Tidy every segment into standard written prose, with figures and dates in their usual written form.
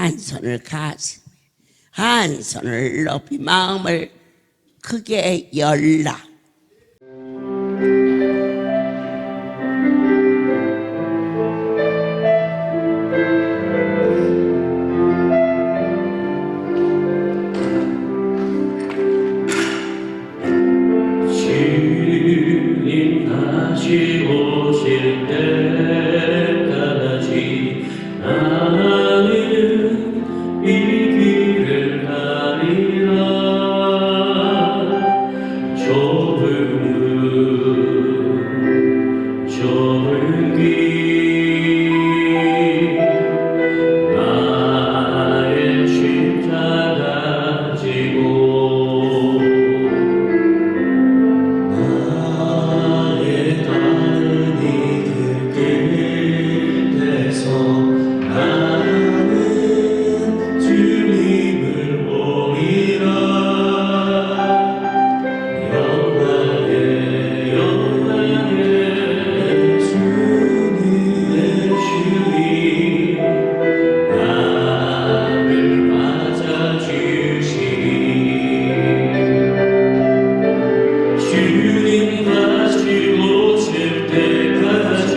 한 손을 가슴에, 한 손을 높이 마음을 크게 열라. 주님 다시 오실 때까지 나는 이 길을 가리라. 좁은 길 나의 십자가 지고 나의 다른 이들 곁에서 나는 주님을 보리라. 영광의 주님 나를 맞아주시니 주님 다시 오실 때까지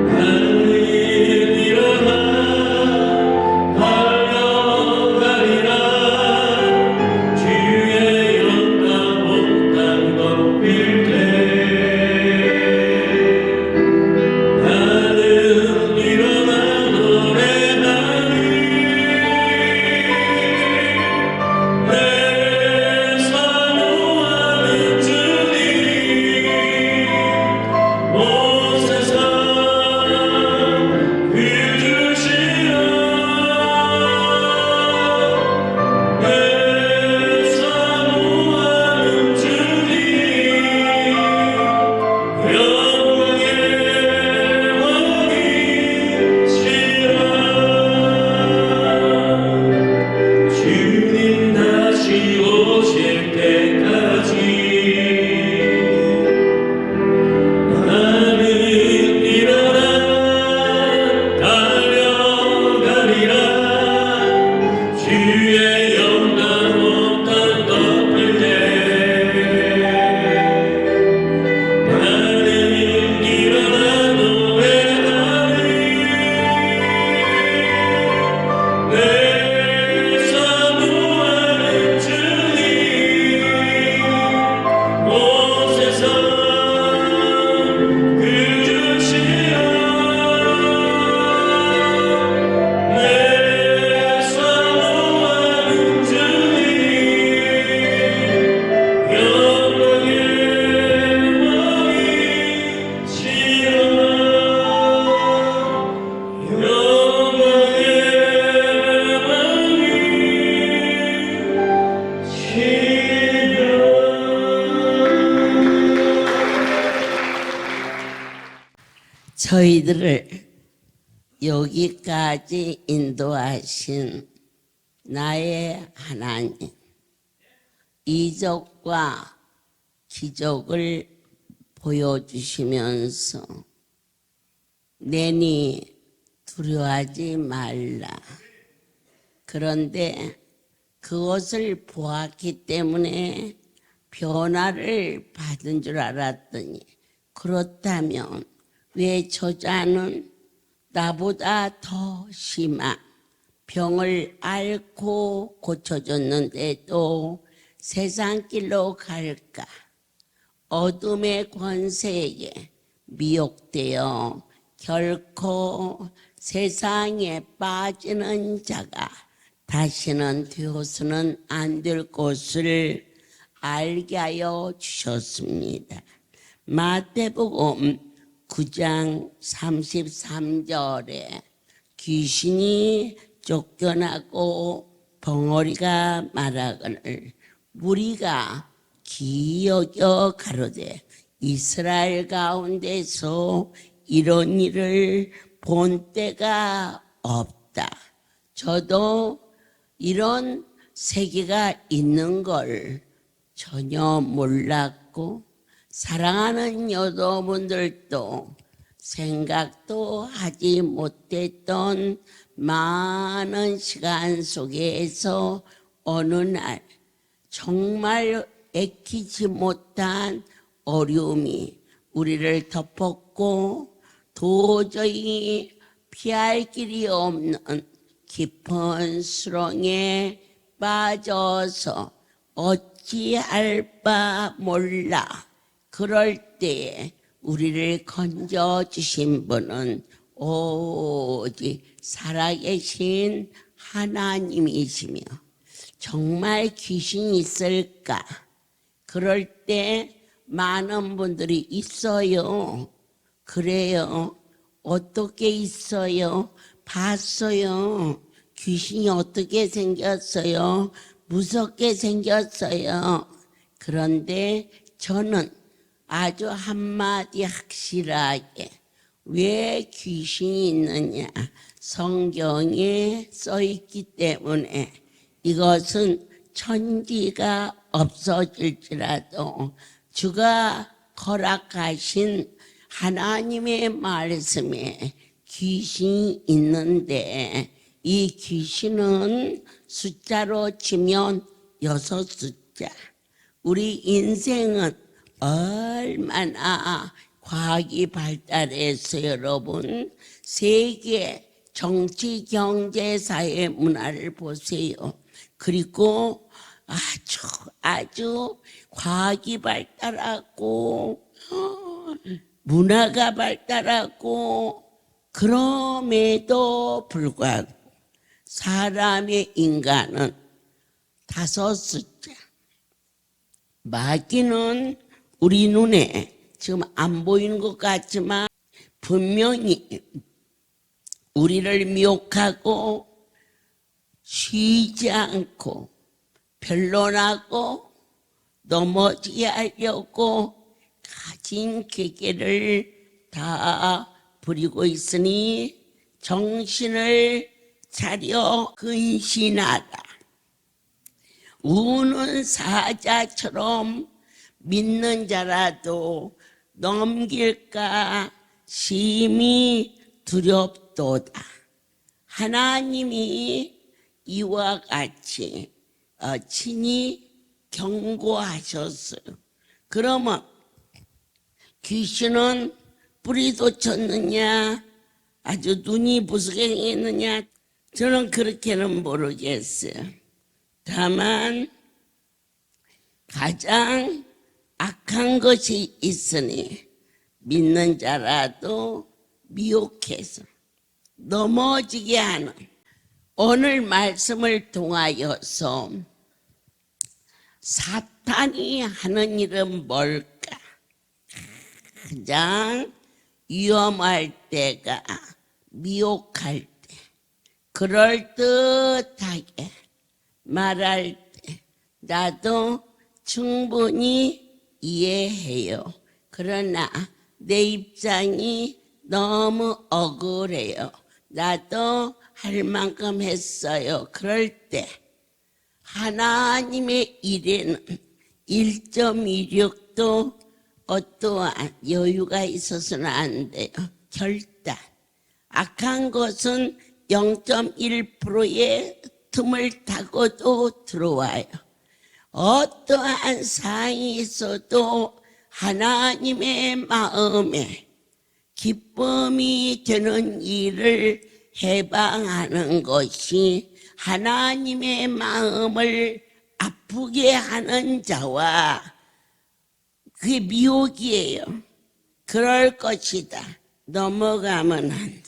나는 일어나 달려가리라. 주의 영광 온 땅 덮일 때 나는 일어나 노래하리. 내 사모하는 주님 온 세상 위주시라. 내 사모하는 주님 영광의 왕이시라. 주님 다시 오실 때까지 나는 일어나 달려가리라. 주의 영광 온 땅 덮일 때 나는 일어나 노래하리. 내 사모하는 주님 온 세상 위주시라. 내 사모하는 주님 영광의 왕이시라. 영광의 저희들을 여기까지 인도하신 나의 하나님, 이적과 기적을 보여주시면서 내니 두려워하지 말라. 그런데 그것을 보았기 때문에 변화를 받은 줄 알았더니, 그렇다면 왜 저자는 나보다 더 심한 병을 앓고 고쳐졌는데도 세상 길로 갈까? 어둠의 권세에 미혹되어 결코 세상에 빠지는 자가 다시는 되어서는 안 될 것을 알게 하여 주셨습니다. 마태복음 9장 33절에 귀신이 쫓겨나고 벙어리가 말하거늘 무리가 기여겨 가로되 이스라엘 가운데서 이런 일을 본 때가 없다. 저도 이런 세계가 있는 걸 전혀 몰랐고, 사랑하는 여러분들도 생각도 하지 못했던 많은 시간 속에서 어느 날 정말 애키지 못한 어려움이 우리를 덮었고 도저히 피할 길이 없는 깊은 수렁에 빠져서 어찌할 바 몰라. 그럴 때에 우리를 건져주신 분은 오직 살아계신 하나님이시며 정말 귀신이 있을까? 그럴 때 많은 분들이 있어요. 그래요. 어떻게 있어요? 봤어요. 귀신이 어떻게 생겼어요? 무섭게 생겼어요. 그런데 저는 아주 한마디 확실하게 왜 귀신이 있느냐? 성경에 써 있기 때문에 이것은 천지가 없어질지라도 주가 허락하신 하나님의 말씀에 귀신이 있는데 이 귀신은 숫자로 치면 6숫자. 우리 인생은 얼마나 과학이 발달해서 여러분 세계 정치, 경제, 사회, 문화를 보세요. 그리고 아주 과학이 발달하고 문화가 발달하고 그럼에도 불구하고 사람의 인간은 5숫자. 마귀는 우리 눈에 지금 안 보이는 것 같지만 분명히 우리를 미혹하고 쉬지 않고 변론하고 넘어지게 하려고 가진 계계를 다 부리고 있으니 정신을 차려 근신하라. 우는 사자처럼 믿는 자라도 넘길까 심히 두렵도다. 하나님이 이와 같이 친히 경고하셨어요. 그러면 귀신은 뿌리도 쳤느냐 아주 눈이 부수게 생겼느냐 저는 그렇게는 모르겠어요. 다만 가장 악한 것이 있으니 믿는 자라도 미혹해서 넘어지게 하는 오늘 말씀을 통하여서 사탄이 하는 일은 뭘까? 가장 위험할 때가 미혹할 때, 그럴듯하게 말할 때 나도 충분히 이해해요. 그러나 내 입장이 너무 억울해요. 나도 할 만큼 했어요. 그럴 때 하나님의 일에는 1.26도 어떠한 여유가 있어서는 안 돼요. 결단. 악한 것은 0.1%의 틈을 타고도 들어와요. 어떠한 사항이 있어도 하나님의 마음에 기쁨이 되는 일을 해방하는 것이 하나님의 마음을 아프게 하는 자와 그게 미혹이에요. 그럴 것이다. 넘어가면 안 돼.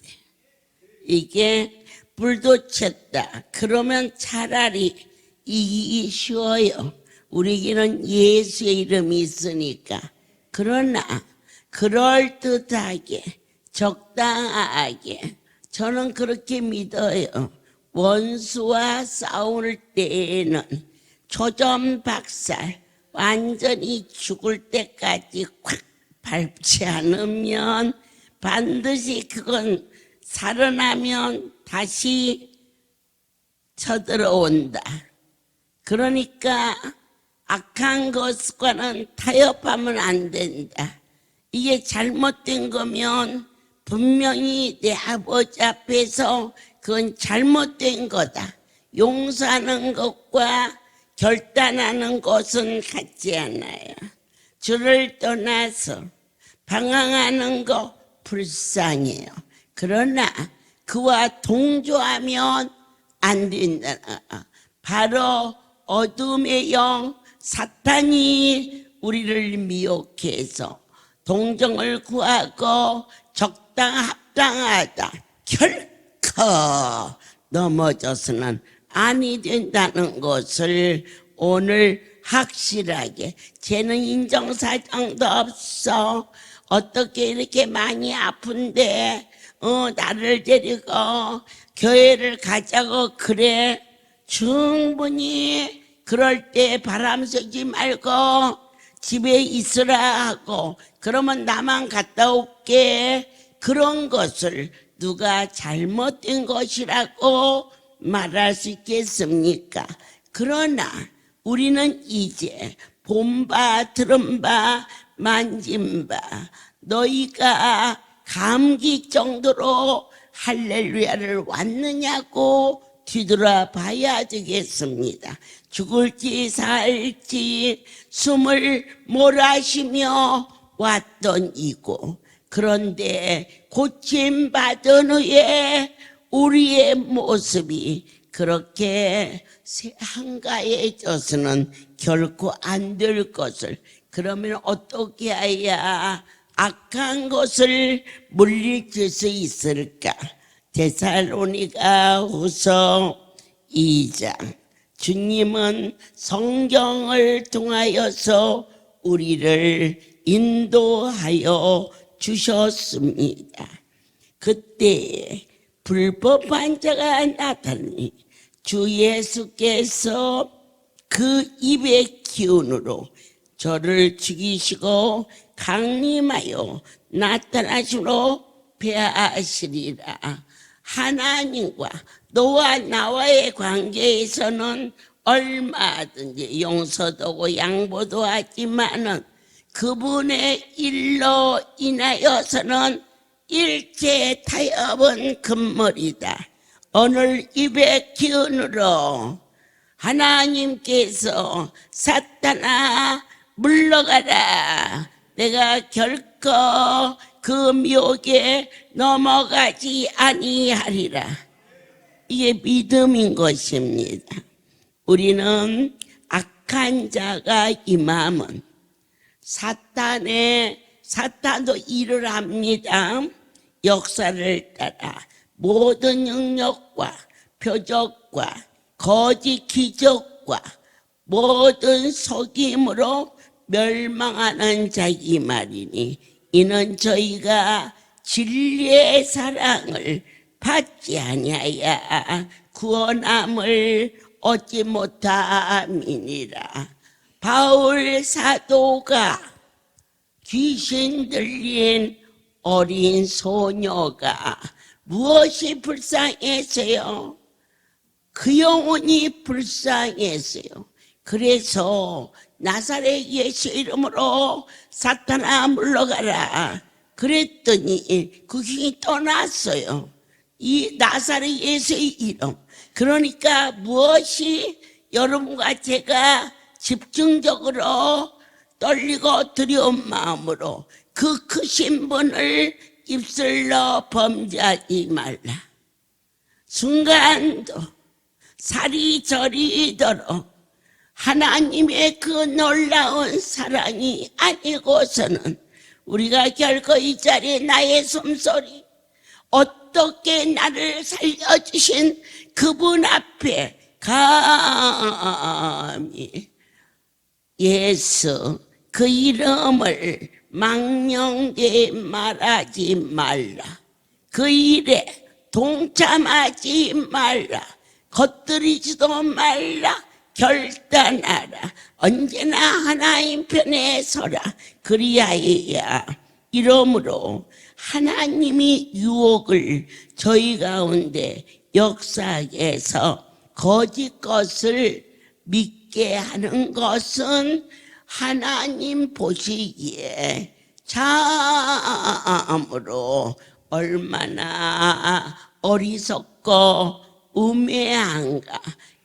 이게 불도 쳤다. 그러면 차라리 이기기 쉬워요. 우리에게는 예수의 이름이 있으니까. 그러나 그럴듯하게 적당하게 저는 그렇게 믿어요. 원수와 싸울 때에는 초전박살 완전히 죽을 때까지 콱 밟지 않으면 반드시 그건 살아나면 다시 쳐들어온다. 그러니까 악한 것과는 타협하면 안 된다. 이게 잘못된 거면 분명히 내 아버지 앞에서 그건 잘못된 거다. 용서하는 것과 결단하는 것은 같지 않아요. 주를 떠나서 방황하는 거 불쌍해요. 그러나 그와 동조하면 안 된다. 바로 어둠의 영 사탄이 우리를 미혹해서 동정을 구하고 합당하다 결코 넘어져서는 아니 된다는 것을 오늘 확실하게, 쟤는 인정사정도 없어, 어떻게 이렇게 많이 아픈데 나를 데리고 교회를 가자고 그래. 충분히 그럴 때 바람 쐬지 말고 집에 있으라 하고, 그러면 나만 갔다 올게. 그런 것을 누가 잘못된 것이라고 말할 수 있겠습니까? 그러나 우리는 이제 본 바 들은 바 만진 바, 너희가 감기 정도로 할렐루야를 왔느냐고 뒤돌아봐야 되겠습니다. 죽을지 살지 숨을 몰아쉬며 왔던 이고, 그런데 고침받은 후에 우리의 모습이 그렇게 한가해져서는 결코 안 될 것을, 그러면 어떻게 해야 악한 것을 물리칠 수 있을까? 데살로니가 후서 2장. 주님은 성경을 통하여서 우리를 인도하여 주셨습니다. 그때 불법한 자가 나타나니 주 예수께서 그 입의 기운으로 저를 죽이시고 강림하여 나타나시로 배하시리라. 하나님과 너와 나와의 관계에서는 얼마든지 용서도 하고 양보도 하지만은 그분의 일로 인하여서는 일체 타협은 금물이다. 오늘 입의 기운으로 하나님께서 사탄아 물러가라, 내가 결코 그 미혹에 넘어가지 아니하리라. 이게 믿음인 것입니다. 우리는 악한 자가 임하면 사탄도 일을 합니다. 역사를 따라 모든 능력과 표적과 거짓 기적과 모든 속임으로 멸망하는 자이 말이니, 이는 저희가 진리의 사랑을 받지 아니하여 구원함을 얻지 못함이니라. 바울 사도가 귀신 들린 어린 소녀가 무엇이 불쌍했어요? 그 영혼이 불쌍했어요. 그래서 나사렛 예수 이름으로 사탄아 물러가라 그랬더니 그 귀신이 떠났어요. 이 나사렛 예수의 이름. 그러니까 무엇이 여러분과 제가 집중적으로 떨리고 두려운 마음으로 그 크신 분을 입술로 범죄하지 말라. 순간도 살이 저리도록 하나님의 그 놀라운 사랑이 아니고서는 우리가 결코 이 자리에 나의 숨소리, 어떻게 나를 살려주신 그분 앞에 감히 예수 그 이름을 망령되이 말하지 말라. 그 일에 동참하지 말라. 겉들이지도 말라. 결단하라. 언제나 하나님 편에 서라. 그리하여야 이러므로 하나님이 유혹을 저희 가운데 역사하게 해서 거짓 것을 믿게 하는 것은 하나님 보시기에 참으로 얼마나 어리석고 우매한가.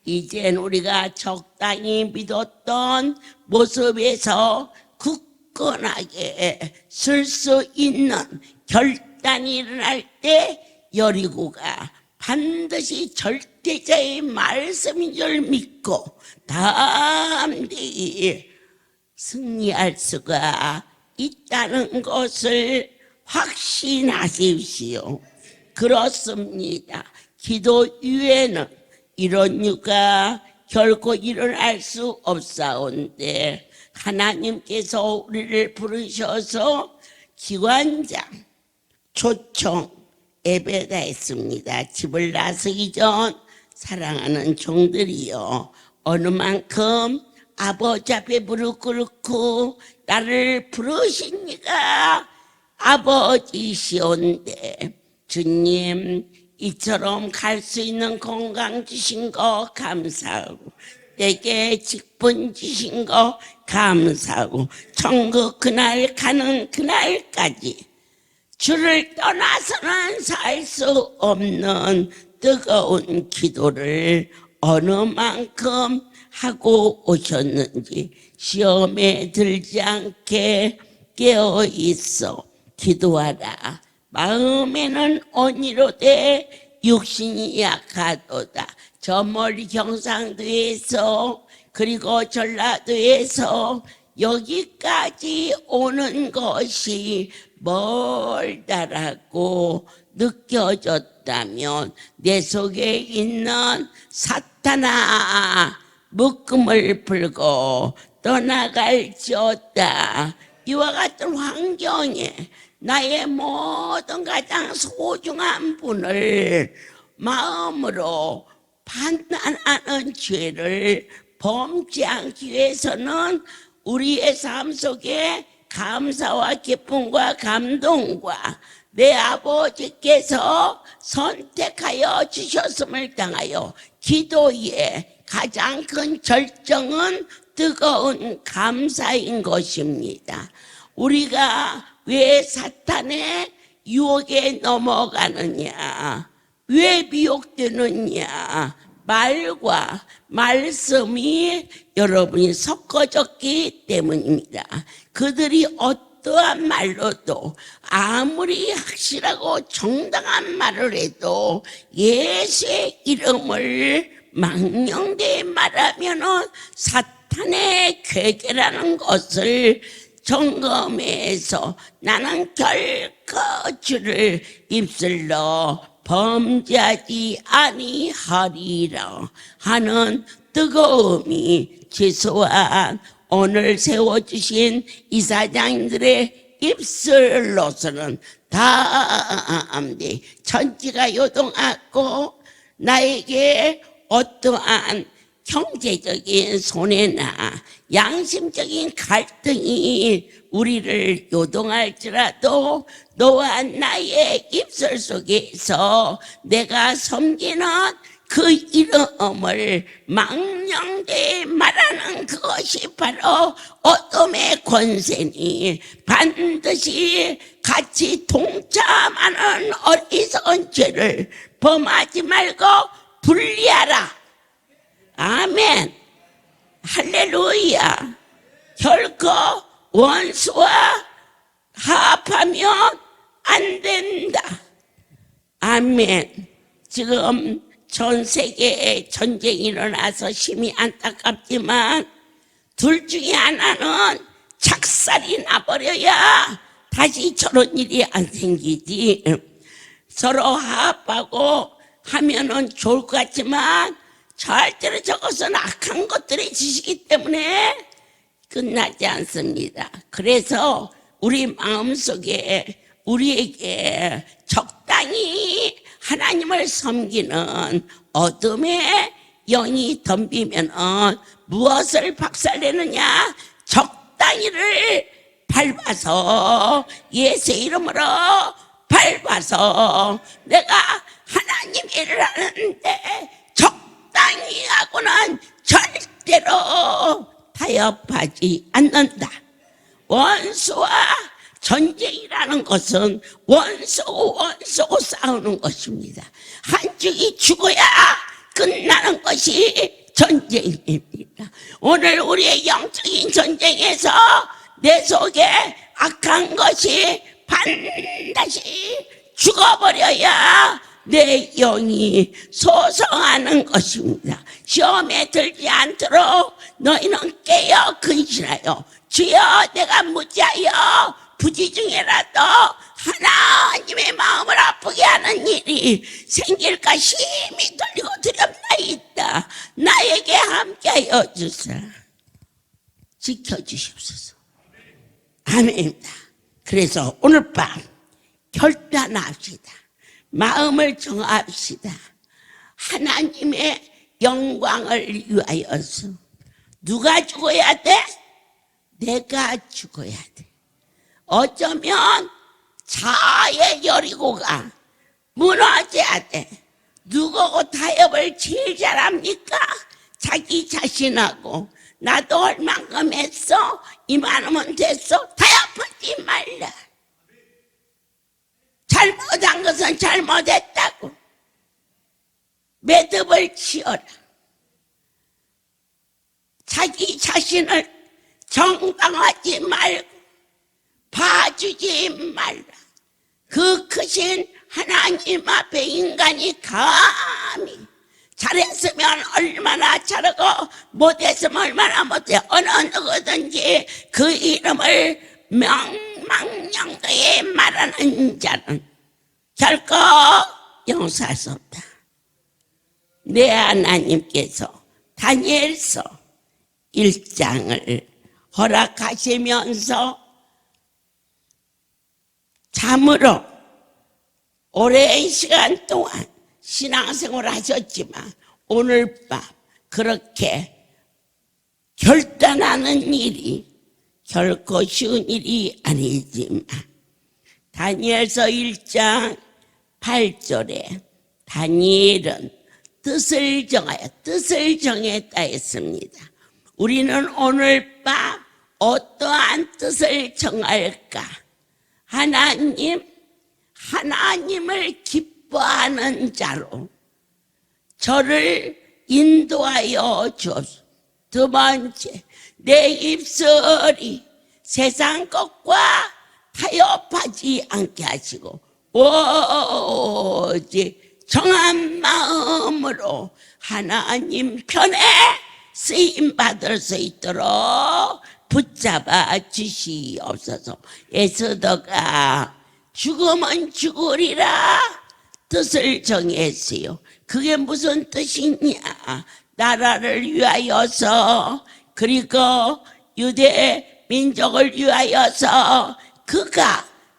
이젠 우리가 적당히 믿었던 모습에서 굳건하게 설 수 있는 결단이 일어날 때 여리고가 반드시 절대자의 말씀인 줄 믿고 담대히 승리할 수가 있다는 것을 확신하십시오. 그렇습니다. 기도 이외에는 이런 일가 결코 일어날 수 없사온데 하나님께서 우리를 부르셔서 기관장 초청 예배가 있습니다. 집을 나서기 전 사랑하는 종들이여, 어느 만큼 아버지 앞에 무릎 꿇고 나를 부르시니까 아버지시온데, 주님 이처럼 갈 수 있는 건강 주신 거 감사하고, 내게 직분 주신 거 감사하고, 천국 그날 가는 그날까지 주를 떠나서는 살 수 없는 뜨거운 기도를 어느 만큼 하고 오셨는지 시험에 들지 않게 깨어 있어 기도하라. 마음에는 온이로되 육신이 약하도다. 저 멀리 경상도에서 그리고 전라도에서 여기까지 오는 것이 멀다라고 느껴졌다면 내 속에 있는 사탄아, 묶음을 풀고 떠나갈지어다. 이와 같은 환경에 나의 모든 가장 소중한 분을 마음으로 판단하는 죄를 범치 않기 위해서는 우리의 삶 속에 감사와 기쁨과 감동과 내 아버지께서 선택하여 주셨음을 당하여 기도의 가장 큰 절정은 뜨거운 감사인 것입니다. 우리가 왜 사탄의 유혹에 넘어가느냐, 왜 미혹되느냐, 말과 말씀이 여러분이 섞어졌기 때문입니다. 그들이 어떠한 말로도 아무리 확실하고 정당한 말을 해도 예수의 이름을 망령되이 말하면은 사탄의 괴계라는 것을 점검해서 나는 결코 주를 입술로 범죄하지 아니하리라 하는 뜨거움이 최소한 오늘 세워주신 이사장님들의 입술로서는 담대 천지가 요동하고 나에게 어떠한 경제적인 손해나 양심적인 갈등이 우리를 요동할지라도 너와 나의 입술 속에서 내가 섬기는 그 이름을 망령되이 말하는 그것이 바로 어둠의 권세니 반드시 같이 동참하는 어리석은 죄를 범하지 말고 분리하라. 아멘. 할렐루야. 결코 원수와 합하면 안 된다. 아멘. 지금 전 세계에 전쟁이 일어나서 심히 안타깝지만 둘 중에 하나는 착살이 나버려야 다시 저런 일이 안 생기지. 서로 합하고 하면은 좋을 것 같지만 절대로 저것은 악한 것들이 지시기 때문에 끝나지 않습니다. 그래서 우리 마음속에 우리에게 적당히 하나님을 섬기는 어둠의 영이 덤비면 무엇을 박살내느냐? 적당히를 밟아서 예수의 이름으로 밟아서 내가 하나님 일을 하는데 적당히 하고는 절대로 타협하지 않는다. 원수와 전쟁이라는 것은 원수고 싸우는 것입니다. 한쪽이 죽어야 끝나는 것이 전쟁입니다. 오늘 우리의 영적인 전쟁에서 내 속에 악한 것이 반드시 죽어버려야 내 영이 소성하는 것입니다. 시험에 들지 않도록 너희는 깨어 근신하여 주여 내가 무지하여 부지 중에라도 하나님의 마음을 아프게 하는 일이 생길까 심히 떨리고 두렵나이다. 나에게 함께하여 주사 지켜주시옵소서. 아멘입니다. 그래서 오늘 밤 결단합시다. 마음을 정합시다. 하나님의 영광을 위하여서. 누가 죽어야 돼? 내가 죽어야 돼. 어쩌면 자아의 여리고가 무너져야 돼. 누구고 타협을 제일 잘합니까? 자기 자신하고. 나도 얼만큼 했어? 이만하면 됐어? 타협하지 말라. 잘못한 것은 잘못했다고 매듭을 지어라. 자기 자신을 정당하지 말고 봐주지 말라. 그 크신 하나님 앞에 인간이 감히 잘했으면 얼마나 잘하고 못했으면 얼마나 못해. 어느 누구든지 그 이름을 명망령도에 말하는 자는 결코 용서할 수 없다. 내 하나님께서 다니엘서 1장을 허락하시면서 참으로 오랜 시간 동안 신앙생활을 하셨지만 오늘 밤 그렇게 결단하는 일이 결코 쉬운 일이 아니지만 다니엘서 1장 8절에 다니엘은 뜻을 정했다 했습니다. 우리는 오늘 밤 어떠한 뜻을 정할까? 하나님을 기뻐하는 자로 저를 인도하여 주옵소서. 두 번째, 내 입술이 세상 것과 타협하지 않게 하시고 오직 정한 마음으로 하나님 편에 쓰임 받을 수 있도록 붙잡아 주시옵소서. 에스더가 죽으면 죽으리라 뜻을 정했어요. 그게 무슨 뜻이냐? 나라를 위하여서 그리고 유대 민족을 위하여서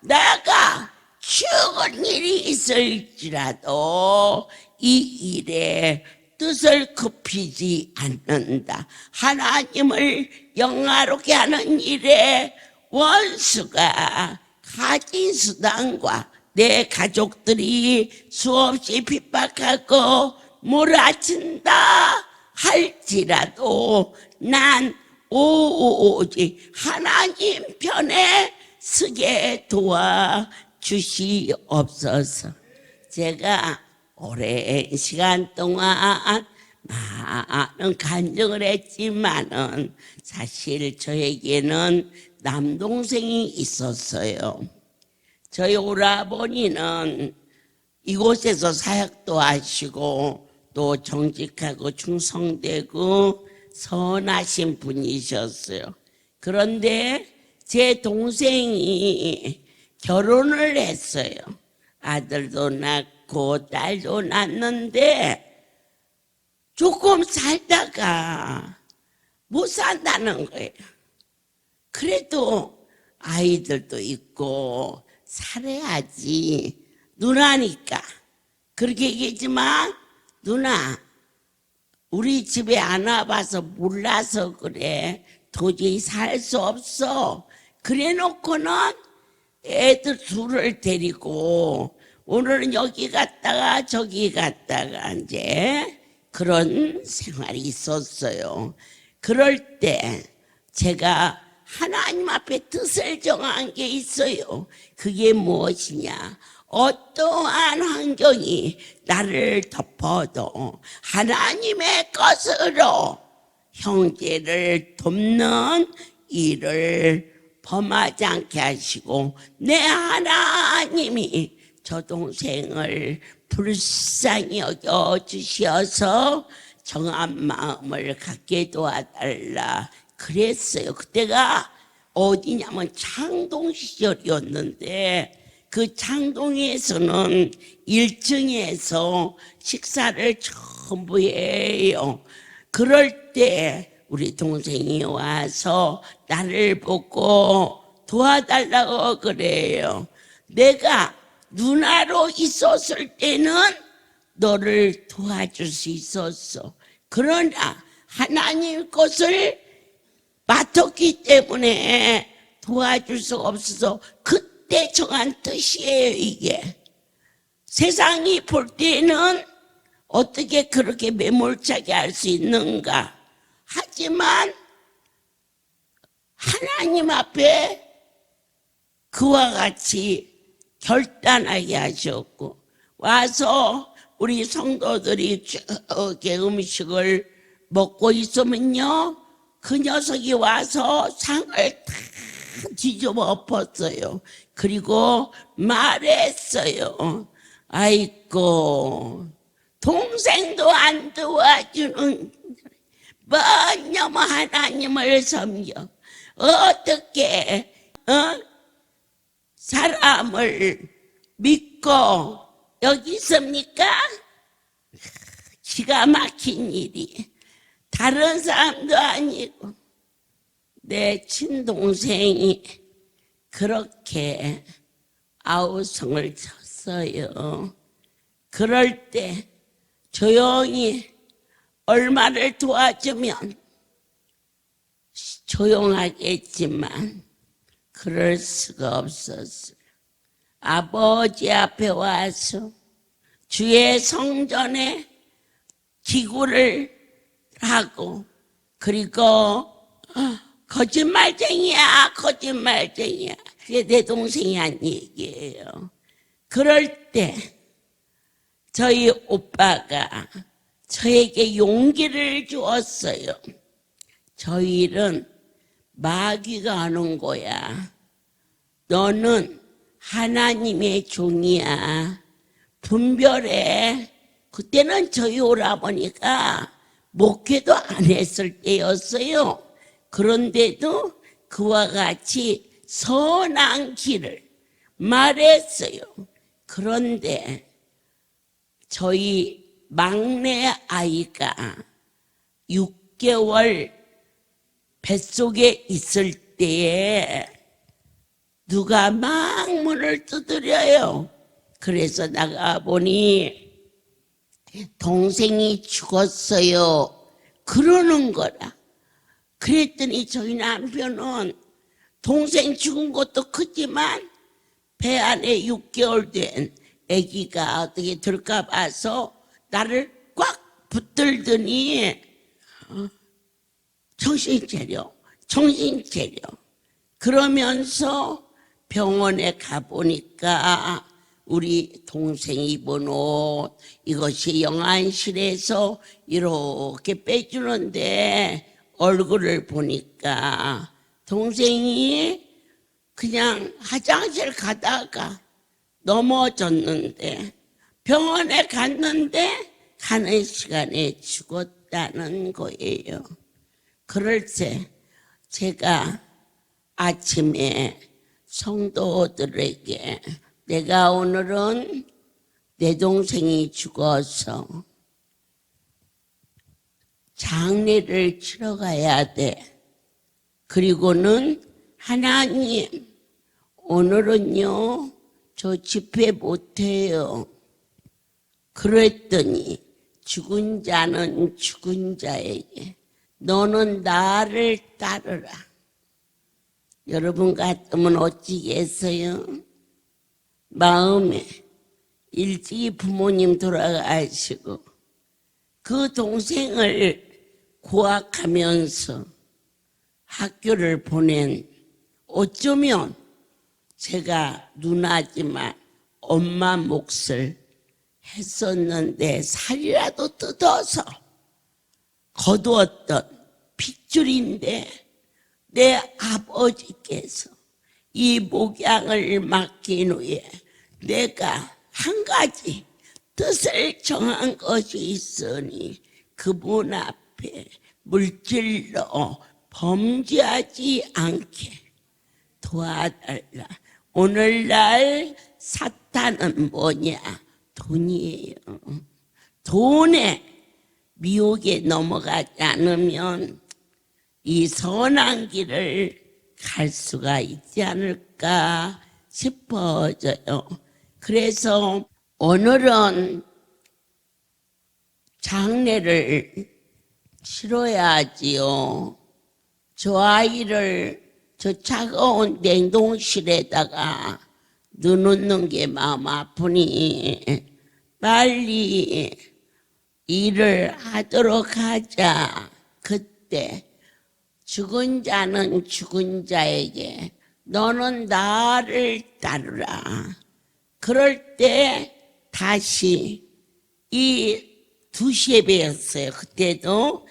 나가 죽을 일이 있을지라도 이 일에 뜻을 굽히지 않는다. 하나님을 영화롭게 하는 일에 원수가 가진 수단과 내 가족들이 수없이 핍박하고 몰아친다 할지라도 난 오직 하나님 편에 서게 도와주시옵소서. 제가 오랜 시간 동안 많은 간증을 했지만은 사실 저에게는 남동생이 있었어요. 저희 오라버니는 이곳에서 사역도 하시고 또 정직하고 충성되고 선하신 분이셨어요. 그런데 제 동생이 결혼을 했어요. 아들도 낳고 딸도 낳는데 조금 살다가 못 산다는 거예요. 그래도 아이들도 있고 살아야지. 누나니까 그렇게 얘기했지만 누나 우리 집에 안 와봐서 몰라서 그래. 도저히 살 수 없어. 그래 놓고는 애들 둘을 데리고 오늘은 여기 갔다가 저기 갔다가 이제 그런 생활이 있었어요. 그럴 때 제가 하나님 앞에 뜻을 정한 게 있어요. 그게 무엇이냐? 어떠한 환경이 나를 덮어도 하나님의 것으로 형제를 돕는 일을 범하지 않게 하시고, 내 하나님이 저 동생을 불쌍히 여겨주셔서 정한 마음을 갖게 도와달라 그랬어요. 그때가 어디냐면 창동 시절이었는데, 그 창동에서는 1층에서 식사를 전부 해요. 그럴 때 우리 동생이 와서 나를 보고 도와달라고 그래요. 내가 누나로 있었을 때는 너를 도와줄 수 있었어. 그러나 하나님 것을 맡았기 때문에 도와줄 수가 없어서 그때 정한 뜻이에요. 이게 세상이 볼 때는 어떻게 그렇게 매몰차게 할 수 있는가? 하지만 하나님 앞에 그와 같이 결단하게 하셨고, 와서 우리 성도들이 저렇게 음식을 먹고 있으면요, 그 녀석이 와서 상을 다 뒤집어 엎었어요. 그리고 말했어요. 아이고, 동생도 안 도와주는 뭐냐면 하나님을 섬겨 어떻게 사람을 믿고 여기 있습니까? 기가 막힌 일이. 다른 사람도 아니고 내 친동생이 그렇게 아우성을 쳤어요. 그럴 때 조용히 얼마를 도와주면 조용하겠지만 그럴 수가 없었어요. 아버지 앞에 와서 주의 성전에 기구를 하고, 그리고 거짓말쟁이야 거짓말쟁이야, 그게 내 동생이 한 얘기예요. 그럴 때 저희 오빠가 저에게 용기를 주었어요. 저 일은 마귀가 하는 거야. 너는 하나님의 종이야. 분별해. 그때는 저희 오라버니가 목회도 안 했을 때였어요. 그런데도 그와 같이 선한 길을 말했어요. 그런데 저희 막내 아이가 6개월 뱃속에 있을 때에 누가 막 문을 두드려요. 그래서 나가보니 동생이 죽었어요 그러는 거라. 그랬더니 저희 남편은 동생 죽은 것도 크지만 배 안에 6개월 된 아기가 어떻게 들까 봐서 나를 꽉 붙들더니 정신 차려 그러면서 병원에 가보니까 우리 동생이 입은 옷, 이것이 영안실에서 이렇게 빼주는데 얼굴을 보니까 동생이 그냥 화장실 가다가 넘어졌는데, 병원에 갔는데 가는 시간에 죽었다는 거예요. 그럴 때 제가 아침에 성도들에게 내가 오늘은 내 동생이 죽어서 장례를 치러 가야 돼. 그리고는 하나님, 오늘은요 저 집회 못해요. 그랬더니 죽은 자는 죽은 자에게, 너는 나를 따르라. 여러분 같으면 어찌겠어요? 마음에 일찍이 부모님 돌아가시고 그 동생을 고학하면서 학교를 보낸, 어쩌면 제가 누나지만 엄마 몫을 했었는데 살이라도 뜯어서 거두었던 핏줄인데 내 아버지께서 이 목양을 맡긴 후에 내가 한 가지 뜻을 정한 것이 있으니 그분 앞에 물질로 범죄하지 않게 도와달라. 오늘날 사탄은 뭐냐? 돈이에요. 돈에 미혹에 넘어가지 않으면 이 선한 길을 갈 수가 있지 않을까 싶어져요. 그래서 오늘은 장례를 치러야지요. 저 아이를 저 차가운 냉동실에다가 넣어놓는 게 마음 아프니 빨리 일을 하도록 하자. 그때 죽은 자는 죽은 자에게 너는 나를 따르라. 그럴 때 다시 이 2시에 배웠어요. 그때도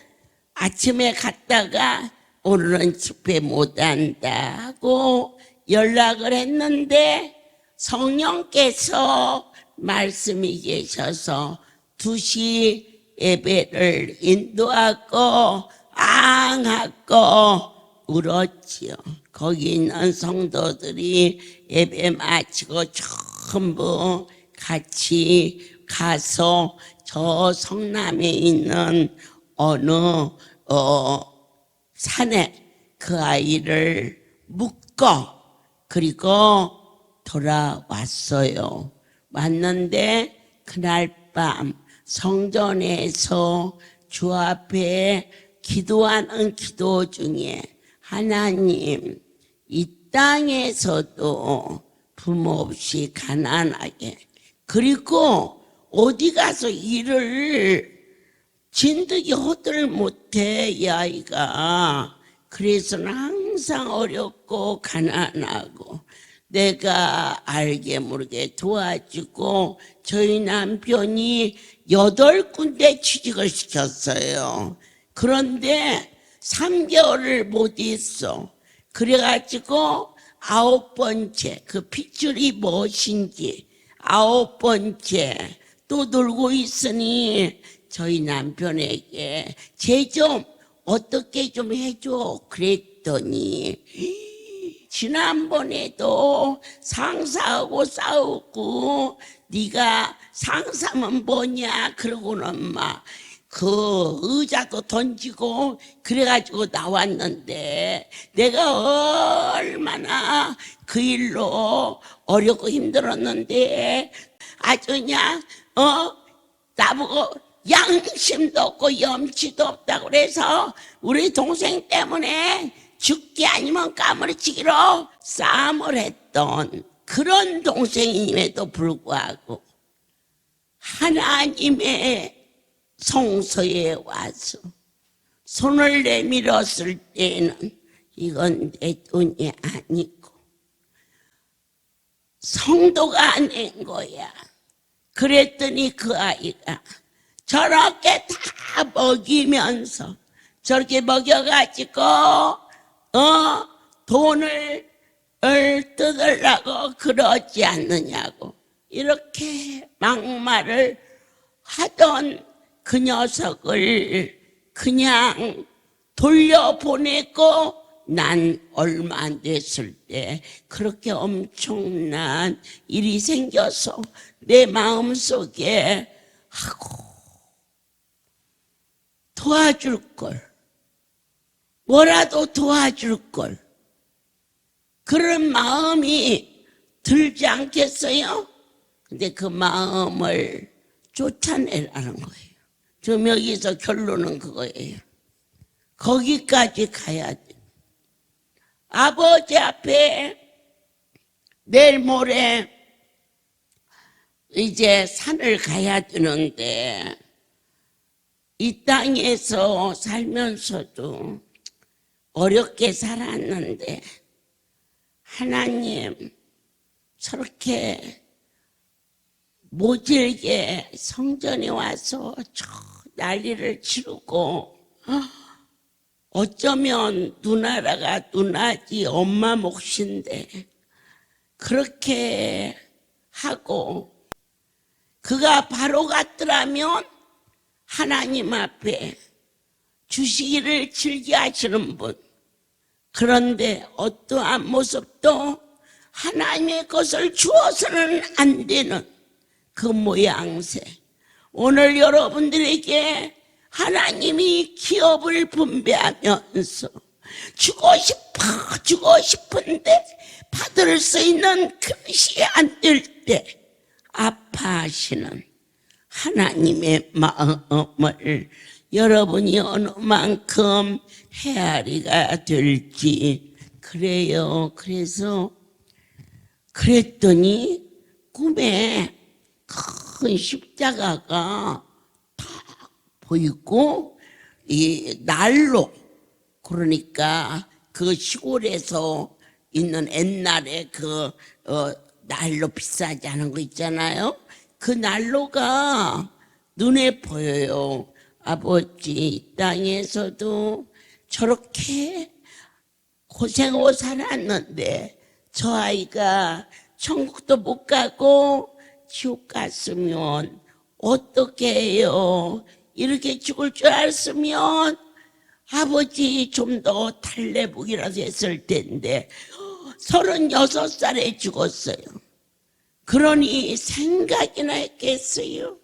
아침에 갔다가 오늘은 집회 못한다 하고 연락을 했는데 성령께서 말씀이 계셔서 2시 예배를 인도하고 앙하고 울었지요. 거기 있는 성도들이 예배 마치고 전부 같이 가서 저 성남에 있는 어느 산에 그 아이를 묻고 그리고 돌아왔어요. 왔는데 그날 밤 성전에서 주 앞에 기도하는 기도 중에 하나님, 이 땅에서도 부모 없이 가난하게 그리고 어디 가서 일을 진득이 하들 못해 이 아이가. 그래서는 항상 어렵고 가난하고 내가 알게 모르게 도와주고 저희 남편이 8군데 취직을 시켰어요. 그런데 3개월을 못 있어. 그래가지고 9번째 그 핏줄이 무엇인지 9번째 또 놀고 있으니 저희 남편에게 쟤 좀 어떻게 좀 해줘 그랬더니 지난번에도 상사하고 싸우고 네가 상사면 뭐냐 그러고는 막 그 의자도 던지고 그래가지고 나왔는데 내가 얼마나 그 일로 어렵고 힘들었는데 아주 그냥 나보고 양심도 없고 염치도 없다고 그래서 우리 동생 때문에 죽기 아니면 까무러치기로 싸움을 했던 그런 동생임에도 불구하고 하나님의 성소에 와서 손을 내밀었을 때는 이건 내 돈이 아니고 성도가 낸 거야. 그랬더니 그 아이가 저렇게 다 먹이면서 저렇게 먹여가지고 돈을 뜯으려고 그러지 않느냐고 이렇게 막말을 하던 그 녀석을 그냥 돌려보내고 난 얼마 안 됐을 때 그렇게 엄청난 일이 생겨서 내 마음속에 도와줄 걸, 뭐라도 도와줄 걸 그런 마음이 들지 않겠어요? 근데 그 마음을 쫓아내라는 거예요. 지금 여기서 결론은 그거예요. 거기까지 가야 돼. 아버지 앞에 내일 모레 이제 산을 가야 되는데 이 땅에서 살면서도 어렵게 살았는데 하나님 저렇게 모질게 성전에 와서 저 난리를 치르고 어쩌면 누나라가 누나지 엄마 몫인데 그렇게 하고 그가 바로 같더라면 하나님 앞에 주시기를 즐겨하시는 분, 그런데 어떠한 모습도 하나님의 것을 주어서는 안 되는 그 모양새. 오늘 여러분들에게 하나님이 기업을 분배하면서 주고 싶은데 받을 수 있는 그릇이 안 될 때 아파하시는 하나님의 마음을 여러분이 어느 만큼 헤아리가 될지. 그래요. 그랬더니 꿈에 큰 십자가가 딱 보이고 이 난로, 그러니까 그 시골에서 있는 옛날에 난로 비싸지 않은 거 있잖아요. 그 난로가 눈에 보여요. 아버지, 이 땅에서도 저렇게 고생하고 살았는데 저 아이가 천국도 못 가고 지옥 갔으면 어떻게 해요? 이렇게 죽을 줄 알았으면 아버지 좀 더 달래보기라도 했을 텐데 36살에 죽었어요. 그러니 생각이나 했겠어요.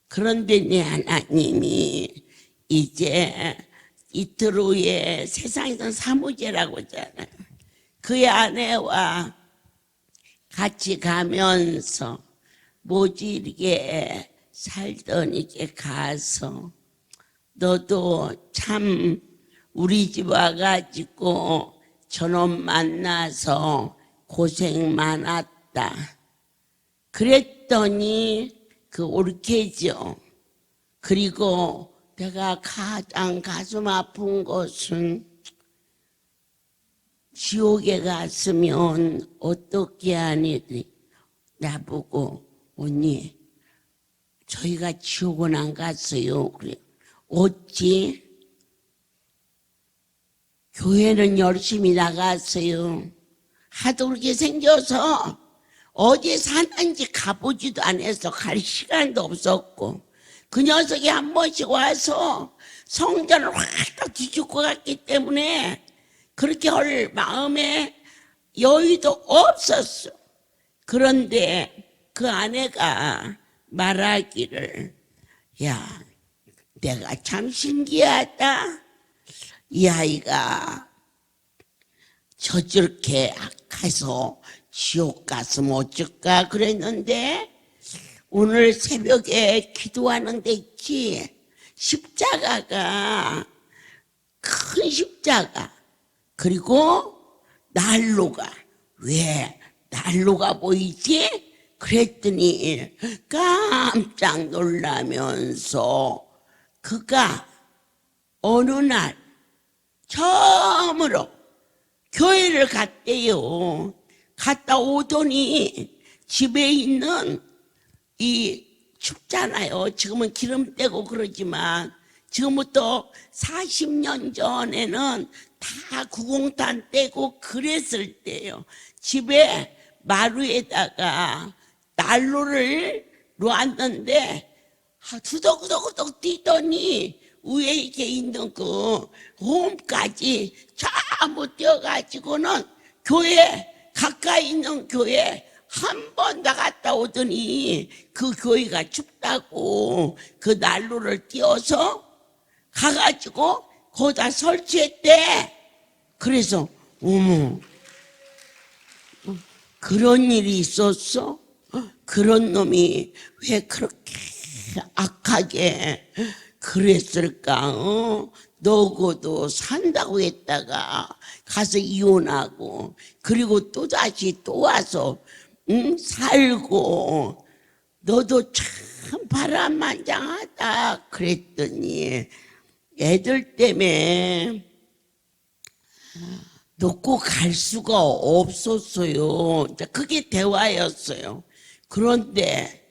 그런데 내 하나님이 이제 이틀 후에 세상에서 사무제라고 하잖아요. 그의 아내와 같이 가면서 모질게 살던 이게 가서 너도 참 우리 집 와가지고 저놈 만나서 고생 많았다. 그랬더니 그 옳게죠. 그리고 내가 가장 가슴 아픈 것은 지옥에 갔으면 어떻게 하니 나보고 언니 저희가 지옥은 안 갔어요. 그래. 어찌? 교회는 열심히 나갔어요. 하도 그렇게 생겨서 어디 사는지 가보지도 않아서 갈 시간도 없었고 그 녀석이 한 번씩 와서 성전을 확 뒤집고 갔기 때문에 그렇게 할 마음에 여유도 없었어. 그런데 그 아내가 말하기를 야, 내가 참 신기하다. 이 아이가 저렇게 악해서 지옥 갔으면 어쩔까 그랬는데 오늘 새벽에 기도하는 데 있지. 십자가가 큰 십자가 그리고 난로가 왜 난로가 보이지? 그랬더니 깜짝 놀라면서 그가 어느 날 처음으로 교회를 갔대요. 갔다 오더니 집에 있는 이 춥잖아요. 지금은 기름 떼고 그러지만 지금부터 40년 전에는 다 구공탄 떼고 그랬을 때요. 집에 마루에다가 난로를 놓았는데 두덕두덕 뛰더니 위에 이렇게 있는 그 홈까지 전부 뛰어가지고는 교회 가까이 있는 교회 한 번 나갔다 오더니 그 교회가 춥다고 그 난로를 띄워서 가가지고 거기다 설치했대. 그래서 어머 그런 일이 있었어? 그런 놈이 왜 그렇게 악하게 그랬을까? 너고도 산다고 했다가 가서 이혼하고 그리고 또다시 또 와서 살고 너도 참 바람만장하다 그랬더니 애들 때문에 놓고 갈 수가 없었어요. 그게 대화였어요. 그런데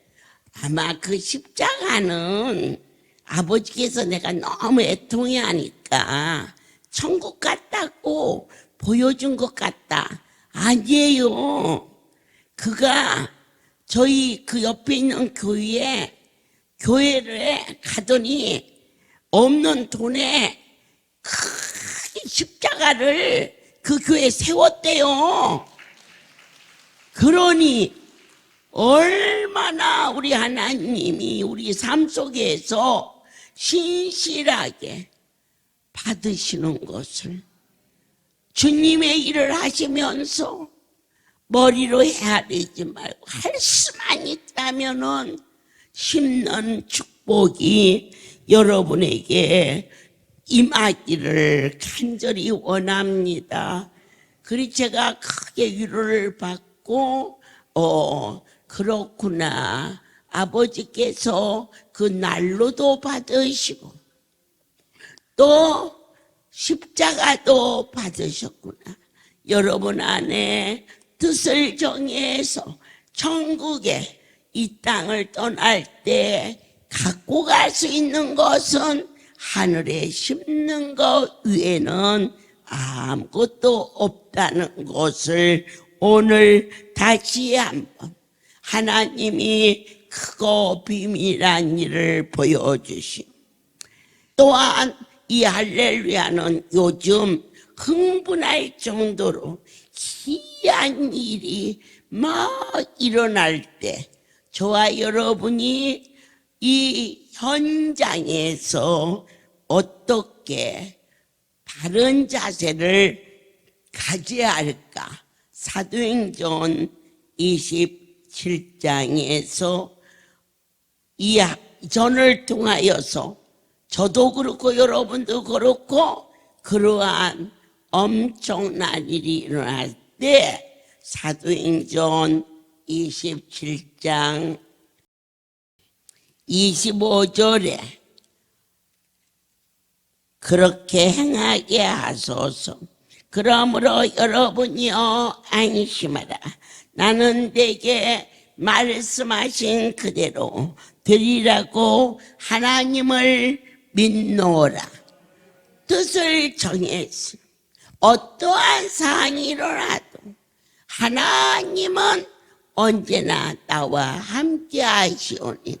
아마 그 십자가는 아버지께서 내가 너무 애통해 하니까 천국 같다고 보여준 것 같다. 아니에요. 그가 저희 그 옆에 있는 교회를 가더니 없는 돈에 큰 십자가를 그 교회에 세웠대요. 그러니 얼마나 우리 하나님이 우리 삶 속에서 신실하게 받으시는 것을 주님의 일을 하시면서 머리로 헤아리지 말고 할 수만 있다면은 심는 축복이 여러분에게 임하기를 간절히 원합니다. 그리고 제가 크게 위로를 받고 그렇구나. 아버지께서 그 난로도 받으시고 또 십자가도 받으셨구나. 여러분 안에 뜻을 정해서 천국에 이 땅을 떠날 때 갖고 갈 수 있는 것은 하늘에 심는 것 외에는 아무것도 없다는 것을 오늘 다시 한번 하나님이 크고 비밀한 일을 보여주심. 또한 이 할렐루야는 요즘 흥분할 정도로 희한 일이 막 일어날 때 저와 여러분이 이 현장에서 어떻게 바른 자세를 가져야 할까? 사도행전 27장에서 이 전을 통하여서 저도 그렇고 여러분도 그렇고 그러한 엄청난 일이 일어날 때 사도행전 27장 25절에 그렇게 행하게 하소서. 그러므로 여러분이여 안심하라. 나는 내게 말씀하신 그대로 드리라고 하나님을 믿노라. 뜻을 정했으니 어떠한 사항이 일어나도 하나님은 언제나 나와 함께 하시오니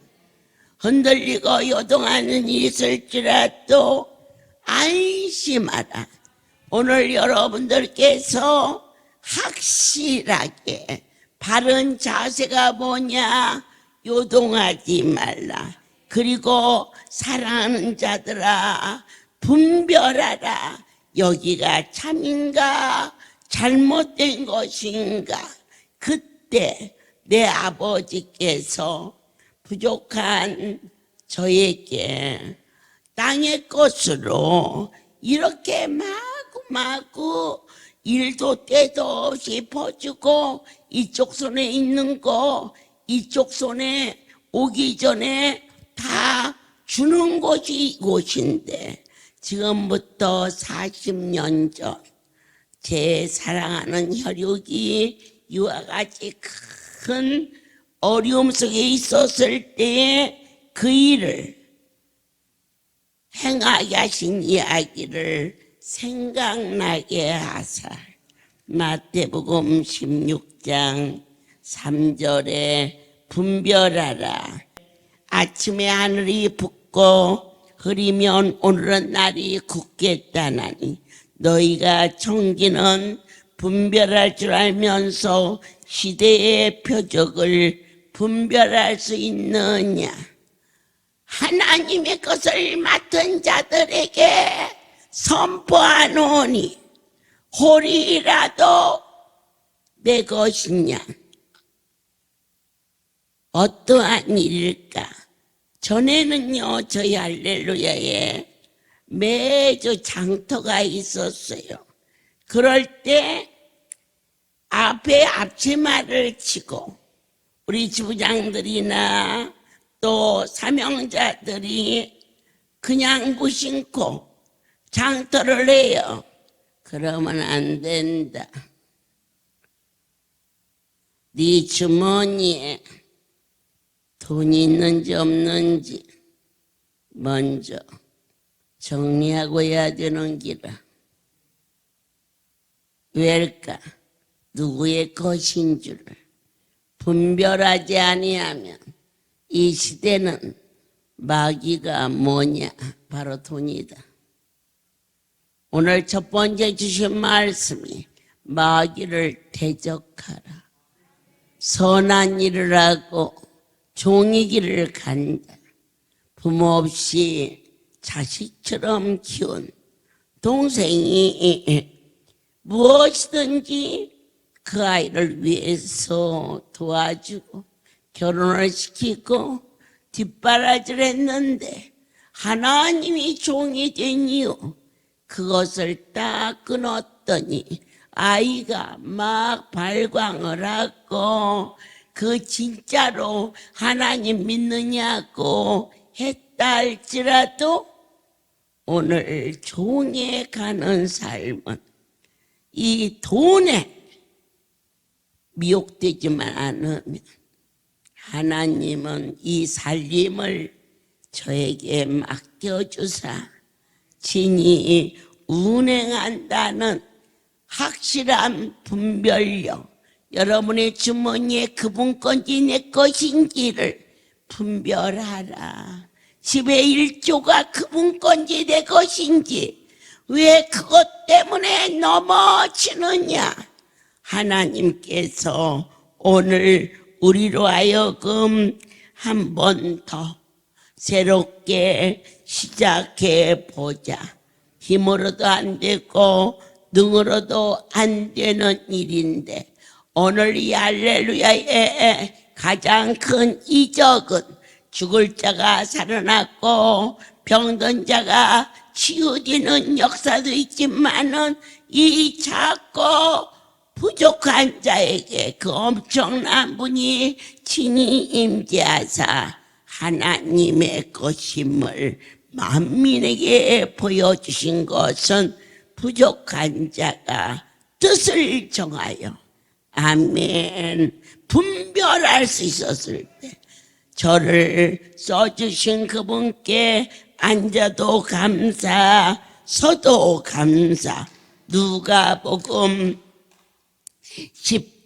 흔들리고 요동하는 일이 있을지라도 안심하라. 오늘 여러분들께서 확실하게 바른 자세가 뭐냐? 요동하지 말라. 그리고 사랑하는 자들아 분별하라. 여기가 참인가 잘못된 것인가. 그때 내 아버지께서 부족한 저에게 땅의 것으로 이렇게 마구마구 일도 때도 없이 퍼주고 이쪽 손에 있는 거 이쪽 손에 오기 전에 다 주는 곳이 이곳인데 지금부터 40년 전 제 사랑하는 혈육이 이와 같이 큰 어려움 속에 있었을 때에 그 일을 행하게 하신 이야기를 생각나게 하사 마태복음 16장 3절에 분별하라. 아침에 하늘이 붓고 흐리면 오늘은 날이 굳겠다나니 너희가 청기는 분별할 줄 알면서 시대의 표적을 분별할 수 있느냐. 하나님의 것을 맡은 자들에게 선포하노니 홀이라도 내 것이냐. 어떠한 일일까? 전에는요 저희 할렐루야에 매주 장터가 있었어요. 그럴 때 앞에 앞치마를 치고 우리 지부장들이나 또 사명자들이 그냥 무심코 장터를 해요. 그러면 안 된다. 네 주머니에 돈이 있는지 없는지 먼저 정리하고 해야 되는 기라. 왜일까? 누구의 것인 줄을 분별하지 아니하면 이 시대는 마귀가 뭐냐? 바로 돈이다. 오늘 첫 번째 주신 말씀이 마귀를 대적하라. 선한 일을 하고 종의 길을 간다. 부모 없이 자식처럼 키운 동생이 무엇이든지 그 아이를 위해서 도와주고 결혼을 시키고 뒷바라지를 했는데 하나님이 종이 된 이유 그것을 딱 끊었더니 아이가 막 발광을 하고 그 진짜로 하나님 믿느냐고 했다 할지라도 오늘 종에 가는 삶은 이 돈에 미혹되지만 않으면 하나님은 이 살림을 저에게 맡겨주사 진이 운행한다는 확실한 분별력, 여러분의 주머니에 그분 건지 내 것인지를 분별하라. 집의 일조가 그분 건지 내 것인지 왜 그것 때문에 넘어지느냐? 하나님께서 오늘 우리로 하여금 한 번 더 새롭게 시작해 보자. 힘으로도 안 되고 능으로도 안 되는 일인데 오늘 이 할렐루야의 가장 큰 이적은 죽을 자가 살아났고 병든 자가 치유되는 역사도 있지만은 이 작고 부족한 자에게 그 엄청난 분이 친히 임재하사 하나님의 것임을 만민에게 보여주신 것은 부족한 자가 뜻을 정하여 아멘 분별할 수 있었을 때 저를 써주신 그분께 앉아도 감사 서도 감사. 누가복음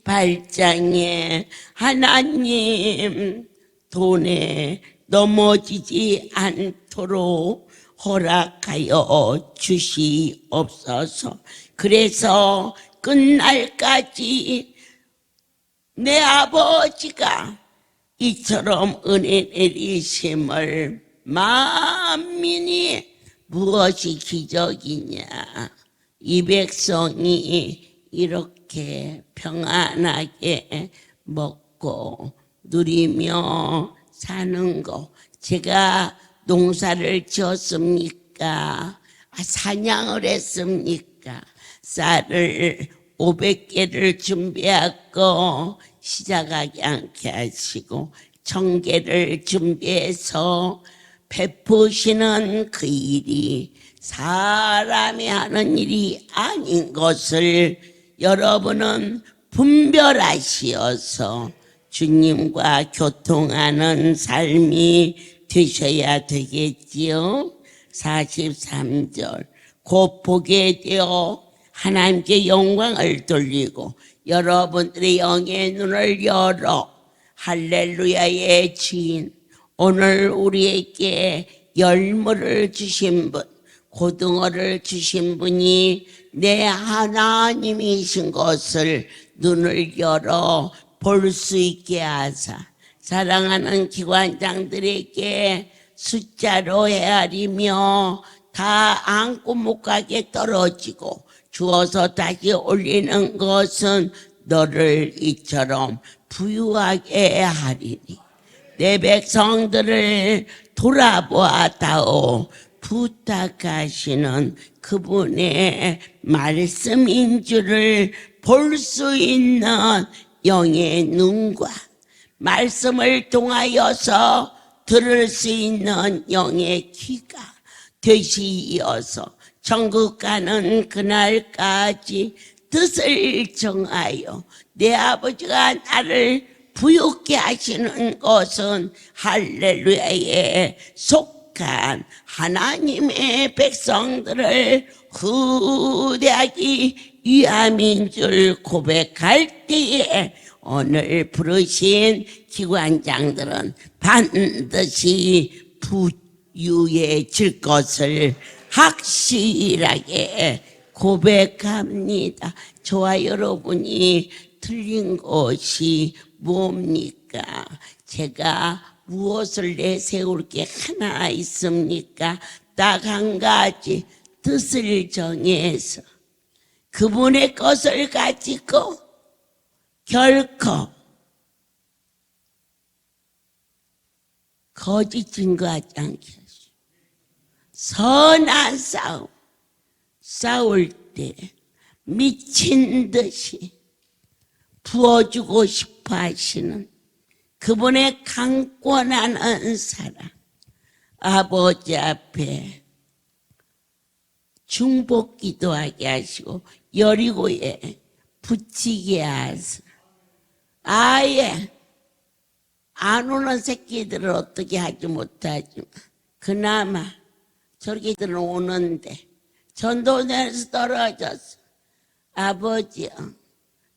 18장에 하나님 돈에 넘어지지 않도록 허락하여 주시옵소서. 그래서 끝날까지 내 아버지가 이처럼 은혜 내리심을 만민이 무엇이 기적이냐. 이 백성이 이렇게 평안하게 먹고 누리며 사는 거. 제가 농사를 지었습니까? 사냥을 했습니까? 쌀을 500개를 준비하고 시작하지 않게 하시고 1000개를 준비해서 베푸시는 그 일이 사람이 하는 일이 아닌 것을 여러분은 분별하시어서 주님과 교통하는 삶이 되셔야 되겠지요. 43절 곧 보게 되어 하나님께 영광을 돌리고 여러분들의 영의 눈을 열어 할렐루야의 주인 오늘 우리에게 열무를 주신 분 고등어를 주신 분이 내 하나님이신 것을 눈을 열어 볼 수 있게 하사 사랑하는 기관장들에게 숫자로 헤아리며 다 안고 못 가게 떨어지고 주어서 다시 올리는 것은 너를 이처럼 부유하게 하리니 내 백성들을 돌아보아다오 부탁하시는 그분의 말씀인 줄을 볼 수 있는 영의 눈과 말씀을 통하여서 들을 수 있는 영의 귀가 되시어서 천국 가는 그날까지 뜻을 정하여 내 아버지가 나를 부유케 하시는 것은 할렐루야에 속한 하나님의 백성들을 후대하기 위함인 줄 고백할 때에 오늘 부르신 기관장들은 반드시 부유해질 것을 확실하게 고백합니다. 저와 여러분이 틀린 것이 뭡니까? 제가 무엇을 내세울 게 하나 있습니까? 딱 한 가지, 뜻을 정해서 그분의 것을 가지고 결코 거짓 증거하지 않게 하시오. 선한 싸움, 싸울 때 미친 듯이 부어주고 싶어 하시는 그분의 강권한 사랑, 아버지 앞에 중복 기도하게 하시고 여리고에 붙이게 하사 아예 안 오는 새끼들을 어떻게 하지 못하지만 그나마 저렇게들은 오는데 전도전에서 떨어졌어. 아버지요,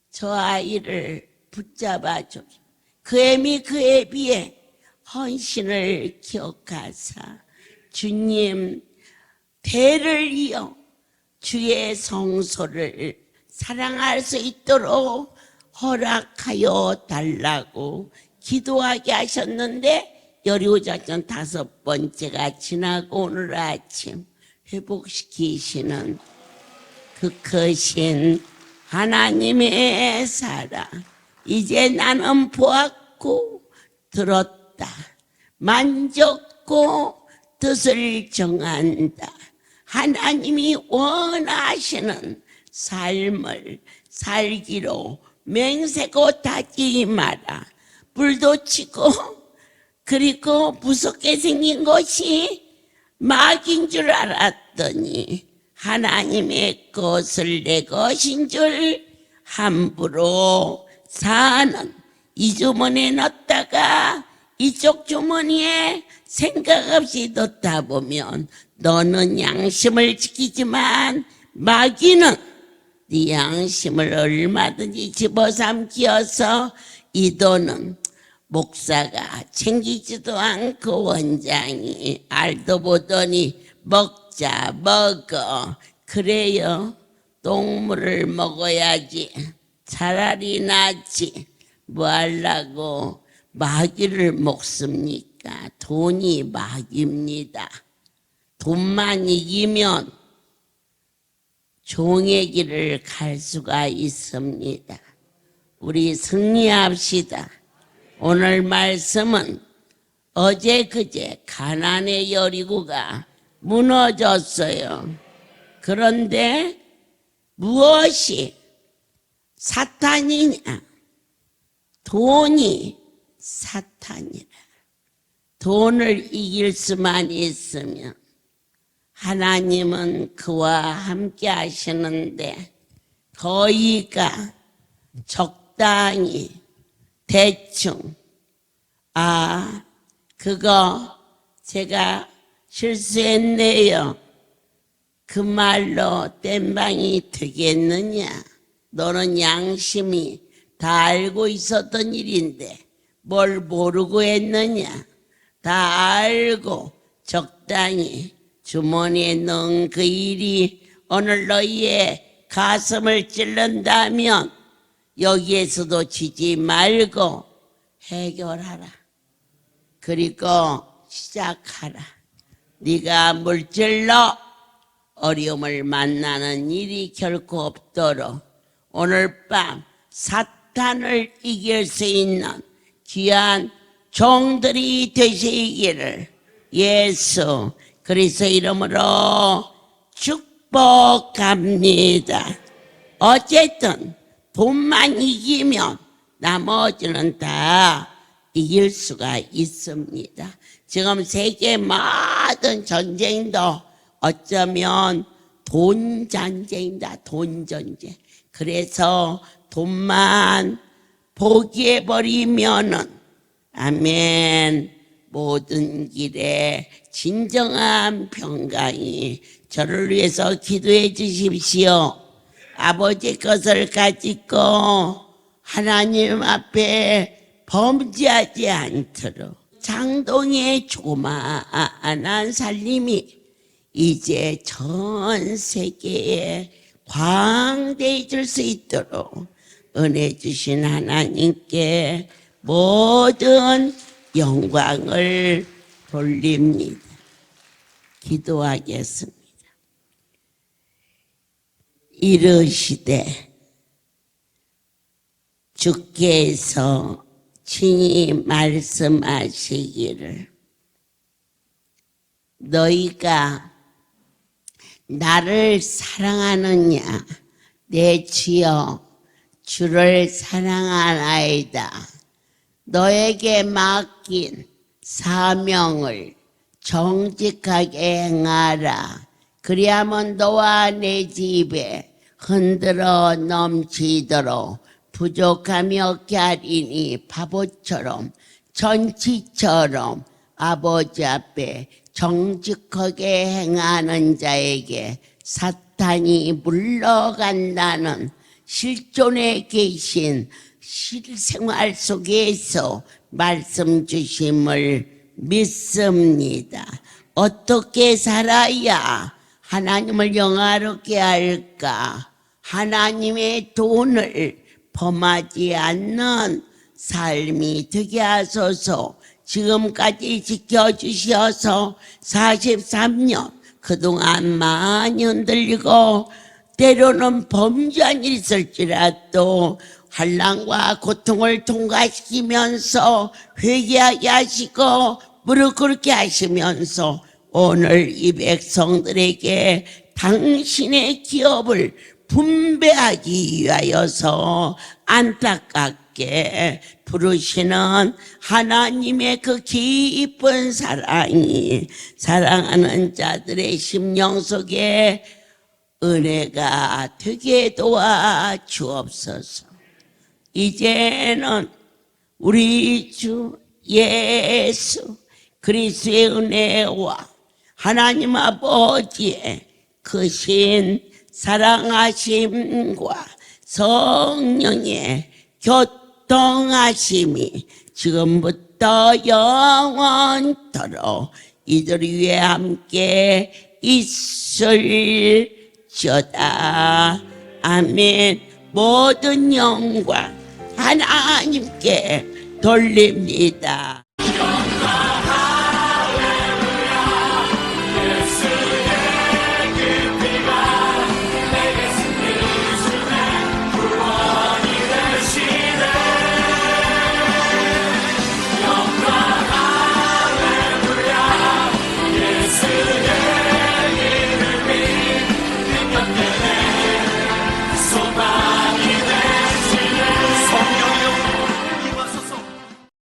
저 아이를 붙잡아 줍시오. 그 애에 비해 헌신을 기억하사 주님 대를 이어 주의 성소를 사랑할 수 있도록 허락하여 달라고 기도하게 하셨는데 여리고 작전 5번째가 지나고 오늘 아침 회복시키시는 그 크신 하나님의 사랑, 이제 나는 보았고 들었다, 만졌고 뜻을 정한다. 하나님이 원하시는 삶을 살기로 맹세고 다지 마라. 불도 치고 그리고 무섭게 생긴 것이 막인 줄 알았더니 하나님의 것을 내 것인 줄 함부로 사는 이 주머니에 넣었다가 이쪽 주머니에 생각 없이 넣다 보면 너는 양심을 지키지만 마귀는 네 양심을 얼마든지 집어삼키어서 이 돈은 목사가 챙기지도 않고 원장이 알도 보더니 먹자 먹어. 그래요, 똥물을 먹어야지 차라리 낫지. 뭐 하려고 마귀를 먹습니까? 돈이 마귀입니다. 돈만 이기면 종의 길을 갈 수가 있습니다. 우리 승리합시다. 오늘 말씀은 어제 그제 가나안의 여리고가 무너졌어요. 그런데 무엇이 사탄이냐? 돈이 사탄이라. 돈을 이길 수만 있으면 하나님은 그와 함께 하시는데 거의가 적당히 대충 그거 제가 실수했네요. 그 말로 땜방이 되겠느냐? 너는 양심이 다 알고 있었던 일인데 뭘 모르고 했느냐? 다 알고 적당히 주머니에 넣은 그 일이 오늘 너희의 가슴을 찔른다면 여기에서도 지지 말고 해결하라. 그리고 시작하라. 네가 물질로 어려움을 만나는 일이 결코 없도록 오늘 밤 사탄을 이길 수 있는 귀한 종들이 되시기를 예수 그리스도 이름으로 축복합니다. 어쨌든 돈만 이기면 나머지는 다 이길 수가 있습니다. 지금 세계 모든 전쟁도 어쩌면 돈 전쟁이다. 돈 전쟁. 그래서 돈만 포기해 버리면은 아멘. 모든 길에 진정한 평강이 저를 위해서 기도해 주십시오. 아버지 것을 가지고 하나님 앞에 범죄하지 않도록 장동의 조그마한 살림이 이제 전 세계에 광대해질 수 있도록 은혜 주신 하나님께 모든 영광을 돌립니다. 기도하겠습니다. 이르시되 주께서 친히 말씀하시기를 너희가 나를 사랑하느냐 내 주여 주를 사랑하나이다. 너에게 맡긴 사명을 정직하게 행하라. 그리하면 너와 내 집에 흔들어 넘치도록 부족함이 없게 하리니 바보처럼 전치처럼 아버지 앞에 정직하게 행하는 자에게 사탄이 물러간다는 실존에 계신 실생활 속에서 말씀 주심을 믿습니다. 어떻게 살아야 하나님을 영화롭게 할까? 하나님의 돈을 범하지 않는 삶이 되게 하소서. 지금까지 지켜주셔서 43년 그동안 많이 흔들리고 때로는 범죄한 일이 있을지라도 환난과 고통을 통과시키면서 회개하게 하시고 무릎 꿇게 하시면서 오늘 이 백성들에게 당신의 기업을 분배하기 위하여서 안타깝게 부르시는 하나님의 그 깊은 사랑이 사랑하는 자들의 심령 속에 은혜가 되게 도와 주옵소서. 이제는 우리 주 예수 그리스도의 은혜와 하나님 아버지의 크신 사랑하심과 성령의 교통하심이 지금부터 영원토록 이들 위에 함께 있을지어다. 아멘. 모든 영광 하나님께 돌립니다.